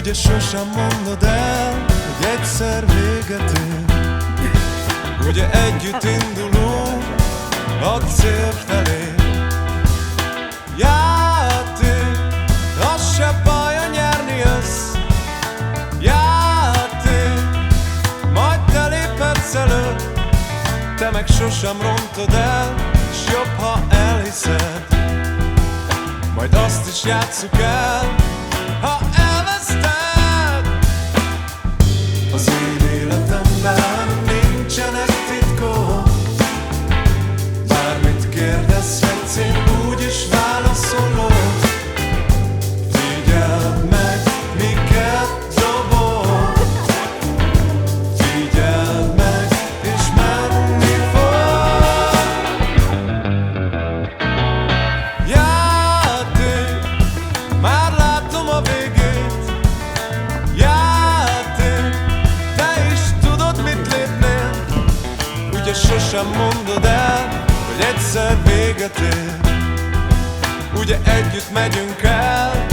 Ugye sosem mondod el, hogy egyszer véget ér. Ugye együtt indulunk a cél felé. Játék, az se baj, ha nyerni jössz. Játék, majd te léphetsz előtt. Te meg sosem rontod el, s jobb, ha elhiszed. Majd azt is játsszuk el, ha elveszted. Az én életemben nincsenek titkok. Bármit kérdezhetsz, én úgyis válaszolok. Figyeld meg, miket dobok. Figyeld meg, és menni fog. Játék, már látom a végét. Játék, te is tudod, mit lépnél. Ugye sosem mondod el, hogy egyszer véget ér. Ugye együtt megyünk el